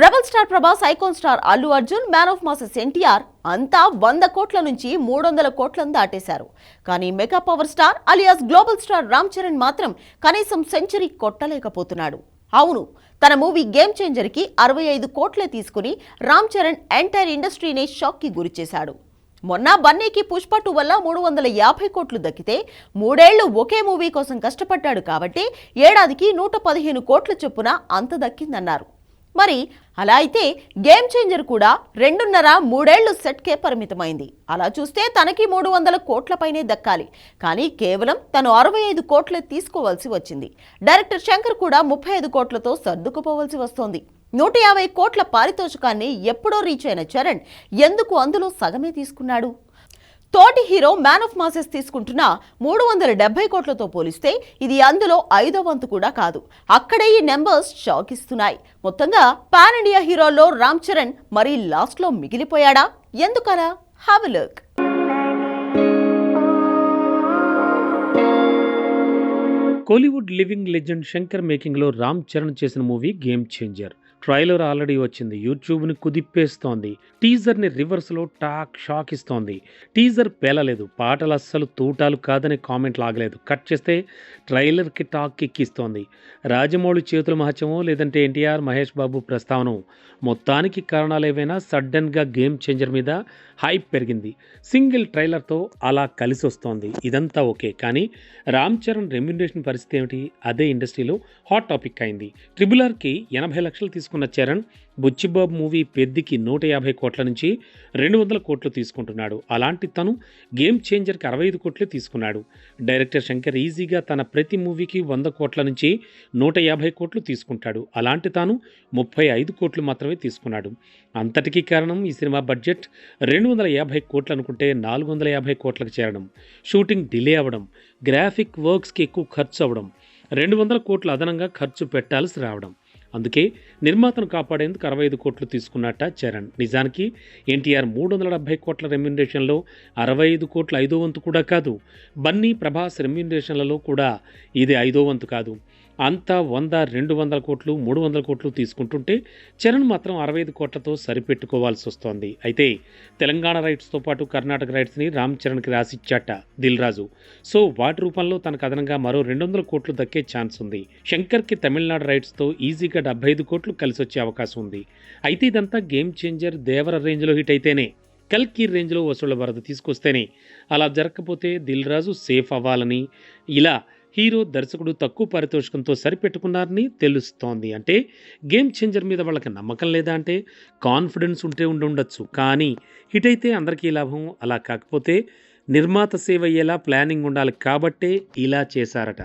Rebel star Prabhas, icon star Allu Arjun, man of masses NTR అంతా 100 కోట్ల నుంచి 300 కోట్లను దాటేశారు. కానీ mega power star alias global star Ram Charan మాత్రం కనీసం సెంచరీ కొట్టలేకపోతున్నాడు. అవును, తన మూవీ గేమ్ చేంజర్ కి 65 కోట్లే తీసుకుని రామ్ చరణ్ ఎంటైర్ ఇండస్ట్రీని షాక్ కి గురిచేశాడు. మొన్న బన్నీకి పుష్ప 2 వల్ల 350 కోట్లు దక్కితే 3 ఏళ్లు ఒకే మూవీ కోసం కష్టపడ్డాడు కాబట్టి ఏడాదికి 115 కోట్ల చొప్పున అంత దక్కిందన్నారు. మరి అలా అయితే గేమ్ చేంజర్ కూడా 2.5-3 ఏళ్లు సెట్కే పరిమితమైంది. అలా చూస్తే తనకి 300 కోట్లపైనే దక్కాలి. కానీ కేవలం తను 65 కోట్లే తీసుకోవాల్సి వచ్చింది. డైరెక్టర్ శంకర్ కూడా 35 కోట్లతో సర్దుకుపోవాల్సి వస్తోంది. 150 కోట్ల పారితోషికాన్ని ఎప్పుడో రీచ్ అయిన చరణ్ ఎందుకు అందులో సగమే తీసుకున్నాడు? తోటి హీరో మ్యాన్ ఆఫ్ మాసెస్ తీసుకుంటున్న 370 కోట్లతో పోలిస్తే ఇది అందులో 5వ వంతు కూడా కాదు. అక్కడే ఈ నెంబర్స్ షాక్ ఇస్తున్నాయి. మొత్తంగా పాన్ ఇండియా హీరోల్లో రామ్ చరణ్ మరీ లాస్ట్ లో మిగిలిపోయాడా? ఎందుకలా? Have a look. Kollywood living legend Shankar making లో రామ్ చరణ్ చేసిన movie game changer. Trailer already వచ్చింది, యూట్యూబ్ని కుదిప్పేస్తోంది. టీజర్ని రివర్స్లో షాక్ ఇస్తోంది. టీజర్ పేలలేదు, పాటలు అస్సలు తూటాలు కాదనే కామెంట్లు ఆగలేదు. కట్ చేస్తే ట్రైలర్కి టాక్ ఎక్కిస్తోంది. రాజమౌళి చేతుల మహత్యమో లేదంటే ఎన్టీఆర్, మహేష్ బాబు ప్రస్తావన, మొత్తానికి కారణాలు ఏవైనా సడన్గా గేమ్ చేంజర్ మీద హైప్ పెరిగింది. సింగిల్ ట్రైలర్తో అలా కలిసి వస్తోంది. ఇదంతా ఓకే, కానీ రామ్ చరణ్ రెమ్యునరేషన్ పరిస్థితి ఏమిటి? అదే ఇండస్ట్రీలో హాట్ టాపిక్ అయింది. RRRకి 80 లక్షలు తీసుకున్న చరణ్ బుచ్చిబాబు మూవీ పెద్దికి 150 కోట్ల నుంచి 200 కోట్లు తీసుకుంటున్నాడు. అలాంటి తను గేమ్ చేంజర్కి 65 కోట్లే తీసుకున్నాడు. డైరెక్టర్ శంకర్ ఈజీగా తన ప్రతి మూవీకి 100 కోట్ల నుంచి 150 కోట్లు తీసుకుంటాడు. అలాంటి తాను 35 కోట్లు మాత్రమే తీసుకున్నాడు. అంతటికీ కారణం ఈ సినిమా బడ్జెట్ 250 కోట్లు అనుకుంటే 450 కోట్లకు చేరడం, షూటింగ్ డిలే అవ్వడం, గ్రాఫిక్ వర్క్స్కి ఎక్కువ ఖర్చు అవ్వడం, 200 కోట్లు అదనంగా ఖర్చు పెట్టాల్సి రావడం. అందుకే నిర్మాతను కాపాడేందుకు 65 కోట్లు తీసుకున్నట్ట చరణ్. నిజానికి ఎన్టీఆర్ 370 కోట్ల రెమ్యునరేషన్లో 65 కోట్ల 5వ వంతు కూడా కాదు. బన్నీ, ప్రభాస్ రెమ్యునరేషన్లలో కూడా ఇది 5వ వంతు కాదు. అంతా 100, 200 కోట్లు, 300 కోట్లు తీసుకుంటుంటే చరణ్ మాత్రం 65 కోట్లతో సరిపెట్టుకోవాల్సి వస్తోంది. అయితే తెలంగాణ రైట్స్తో పాటు కర్ణాటక రైట్స్ని రామ్ చరణ్కి రాసిచ్చాట దిల్ రాజు. సో వాటి రూపంలో తనకు అదనంగా మరో 200 కోట్లు దక్కే ఛాన్స్ ఉంది. శంకర్కి తమిళనాడు రైట్స్తో ఈజీగా 75 కోట్లు కలిసి వచ్చే అవకాశం ఉంది. అయితే ఇదంతా గేమ్ చేంజర్ దేవర రేంజ్లో హిట్ అయితేనే, కల్కి రేంజ్లో వసూళ్ల వరద తీసుకొస్తేనే. అలా జరగకపోతే దిల్ రాజు సేఫ్ అవ్వాలని ఇలా హీరో, దర్శకుడు తక్కువ పారితోషికంతో సరిపెట్టుకున్నారని తెలుస్తోంది. అంటే గేమ్ చేంజర్ మీద వాళ్ళకి నమ్మకం లేదా అంటే కాన్ఫిడెన్స్ ఉంటే ఉండొచ్చు, కానీ హిట్ అయితే అందరికీ లాభం. అలా కాకపోతే నిర్మాత సేవ్ అయ్యేలా ప్లానింగ్ ఉండాలి కాబట్టే ఇలా చేశారట.